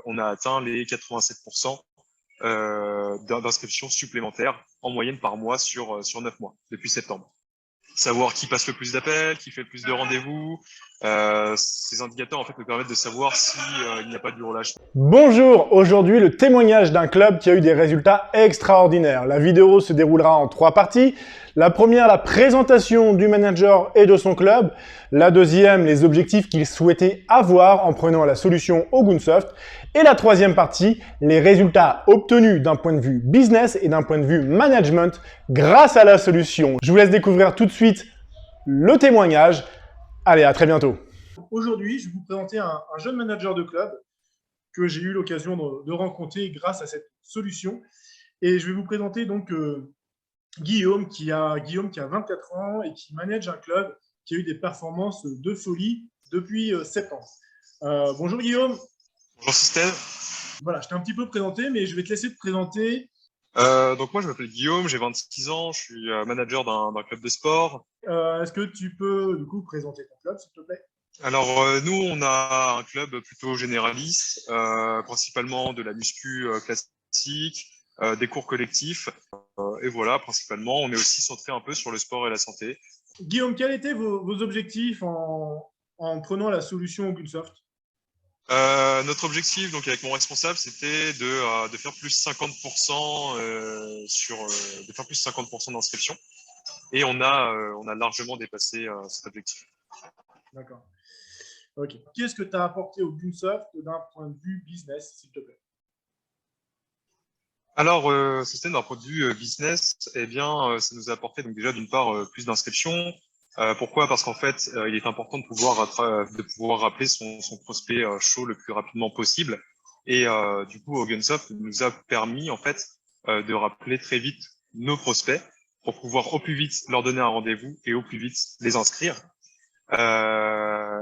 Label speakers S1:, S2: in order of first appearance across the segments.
S1: on a atteint les 87% d'inscriptions supplémentaires en moyenne par mois sur 9 mois, depuis septembre. Savoir qui passe le plus d'appels, qui fait le plus de rendez-vous. Ces indicateurs en fait nous permettent de savoir si il n'y a pas du relâchement.
S2: Bonjour, aujourd'hui le témoignage d'un club qui a eu des résultats extraordinaires. La vidéo se déroulera en 3 parties. La première, la présentation du manager et de son club. La deuxième, les objectifs qu'il souhaitait avoir en prenant la solution Ogunsoft. Et la troisième partie, les résultats obtenus d'un point de vue business et d'un point de vue management grâce à la solution. Je vous laisse découvrir tout de suite le témoignage. Allez, à très bientôt.
S3: Aujourd'hui, je vais vous présenter un jeune manager de club que j'ai eu l'occasion de rencontrer grâce à cette solution. Et je vais vous présenter donc Guillaume qui a 24 ans et qui manage un club qui a eu des performances de folie depuis 7 ans. Bonjour Guillaume.
S1: Bonjour Système.
S3: Voilà, je t'ai un petit peu présenté, mais je vais te laisser te présenter.
S1: Donc moi je m'appelle Guillaume, j'ai 26 ans, je suis manager d'un club de sport.
S3: Est-ce que tu peux du coup présenter ton club, s'il te plaît?
S1: Alors nous on a un club plutôt généraliste, principalement de la muscu classique, des cours collectifs, et voilà, principalement on est aussi centré un peu sur le sport et la santé.
S3: Guillaume, quels étaient vos objectifs en prenant la solution Ogunsoft?
S1: Notre objectif, donc avec mon responsable, c'était de faire plus 50% de faire plus 50% d'inscription, et on a largement dépassé cet objectif.
S3: D'accord. Ok. Qu'est-ce que tu as apporté au Ogunsoft d'un point de vue business, s'il te plaît?
S1: Alors, Système, d'un point de vue business, eh bien, ça nous a apporté donc déjà d'une part plus d'inscriptions. Pourquoi? Parce qu'en fait, il est important de pouvoir rappeler son prospect chaud le plus rapidement possible. Et du coup, Ogunsoft nous a permis en fait de rappeler très vite nos prospects pour pouvoir au plus vite leur donner un rendez-vous et au plus vite les inscrire.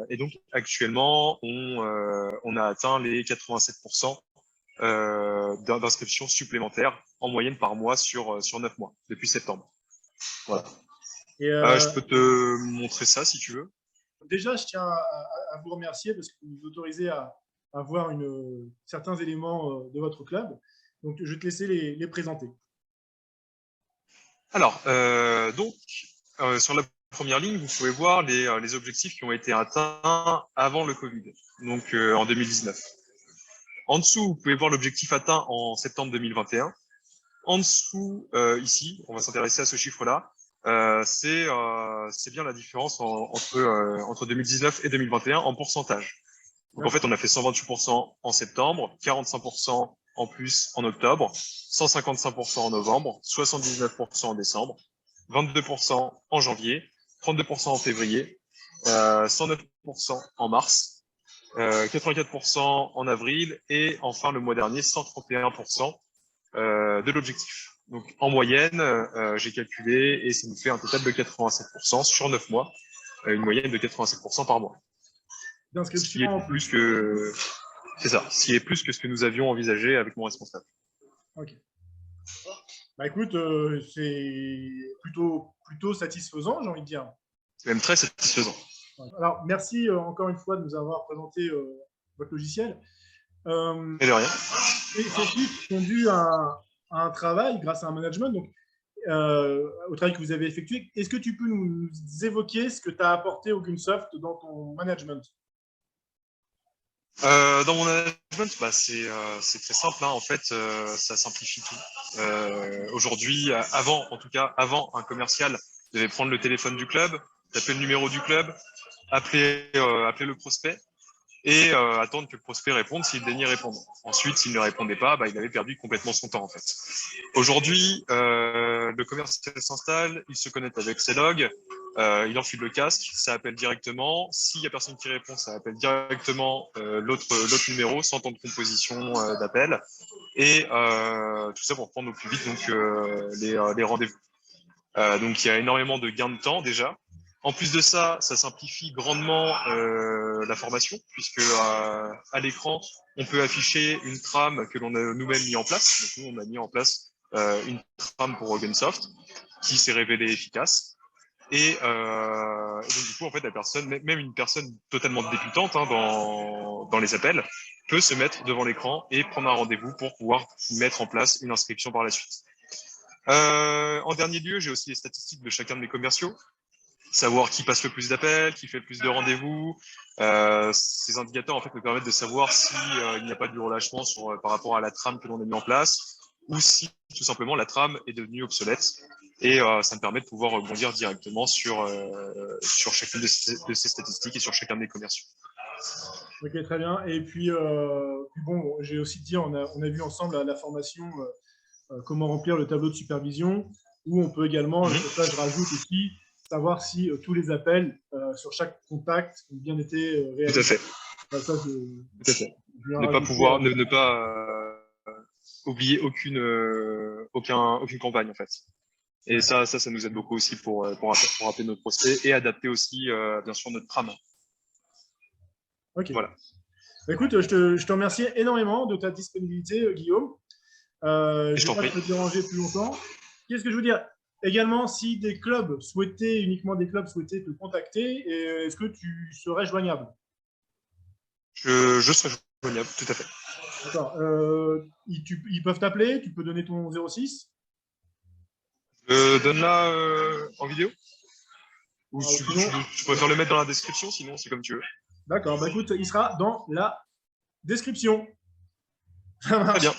S1: Et donc actuellement, on a atteint les 87% d'inscriptions supplémentaires en moyenne par mois sur 9 mois, depuis septembre. Voilà.
S3: Et
S1: je peux te montrer ça si tu veux.
S3: déjà, je tiens à vous remercier parce que vous nous autorisez à voir certains éléments de votre club. Donc, je vais te laisser les présenter.
S1: Alors, sur la première ligne, vous pouvez voir les objectifs qui ont été atteints avant le Covid, donc en 2019. En dessous, vous pouvez voir l'objectif atteint en septembre 2021. En dessous, ici, on va s'intéresser à ce chiffre-là. C'est bien la différence entre 2019 et 2021 en pourcentage. Donc en fait, on a fait 128% en septembre, 45% en plus en octobre, 155% en novembre, 79% en décembre, 22% en janvier, 32% en février, 109% en mars, 84% en avril et enfin le mois dernier 131% de l'objectif. Donc en moyenne, j'ai calculé et ça nous fait un total de 87% sur 9 mois, une moyenne de 87% par mois. Ce qui est plus que ce qui est plus que ce que nous avions envisagé avec mon responsable.
S3: Ok. Bah écoute, c'est plutôt satisfaisant, j'ai envie de dire.
S1: C'est même très satisfaisant.
S3: Alors, merci encore une fois de nous avoir présenté votre logiciel.
S1: Et de rien.
S3: Et ces chiffres sont dus à un travail grâce à un management, donc au travail que vous avez effectué. Est-ce que tu peux nous évoquer ce que tu as apporté au Ogunsoft dans ton management?
S1: Dans mon management, c'est très simple. Hein. En fait, ça simplifie tout. Aujourd'hui, avant un commercial devait prendre le téléphone du club, taper le numéro du club, appeler le prospect et attendre que le prospect réponde s'il daignait répondre. Ensuite, s'il ne répondait pas, il avait perdu complètement son temps en fait. Aujourd'hui, le commercial s'installe, il se connecte avec ses logs, il enfile le casque, ça appelle directement. S'il y a personne qui répond, ça appelle directement l'autre numéro sans temps de composition d'appel. Et tout ça pour prendre au plus vite donc les rendez-vous. Donc il y a énormément de gains de temps déjà. En plus de ça, ça simplifie grandement la formation, puisque à l'écran, on peut afficher une trame que l'on a nous-mêmes mis en place. Donc nous, on a mis en place une trame pour Ogunsoft qui s'est révélée efficace. Et donc du coup, en fait, la personne, même une personne totalement débutante dans les appels, peut se mettre devant l'écran et prendre un rendez-vous pour pouvoir mettre en place une inscription par la suite. En dernier lieu, j'ai aussi les statistiques de chacun de mes commerciaux, savoir qui passe le plus d'appels, qui fait le plus de rendez-vous. Ces indicateurs en fait me permettent de savoir si il n'y a pas de relâchement par rapport à la trame que l'on a mis en place, ou si tout simplement la trame est devenue obsolète. Et ça me permet de pouvoir rebondir directement sur chacune de ces statistiques et sur chacun de mes commerciaux.
S3: Ok, très bien. Et puis bon, j'ai aussi dit, on a vu ensemble à la formation comment remplir le tableau de supervision, où on peut également, ça je rajoute aussi, savoir si tous les appels sur chaque contact ont bien été réalisés.
S1: Tout à fait.
S3: Enfin, ça,
S1: tout à fait. Ne pas oublier aucune campagne en fait. Et ça nous aide beaucoup aussi pour rappeler nos prospects et adapter aussi bien sûr notre trame.
S3: Ok.
S1: Voilà.
S3: Écoute, je te remercie énormément de ta disponibilité, Guillaume. Je ne vais pas te déranger plus longtemps. Qu'est-ce que je veux dire? Également, si uniquement des clubs souhaitaient te contacter, est-ce que tu serais joignable?
S1: Je serai joignable, tout à fait.
S3: D'accord. Ils peuvent t'appeler, tu peux donner ton 06?
S1: Donne-la en vidéo? Ou tu préfères le mettre dans la description, sinon c'est comme tu veux.
S3: D'accord, bah écoute, il sera dans la description.
S1: Très bien.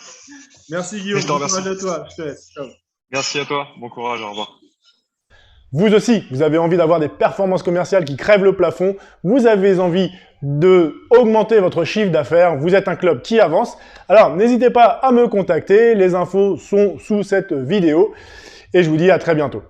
S3: Merci Guillaume, bon courage à toi, je te laisse. Ciao.
S1: Merci à toi, bon courage, au revoir.
S2: Vous aussi, vous avez envie d'avoir des performances commerciales qui crèvent le plafond, vous avez envie d'augmenter votre chiffre d'affaires, vous êtes un club qui avance, alors n'hésitez pas à me contacter, les infos sont sous cette vidéo et je vous dis à très bientôt.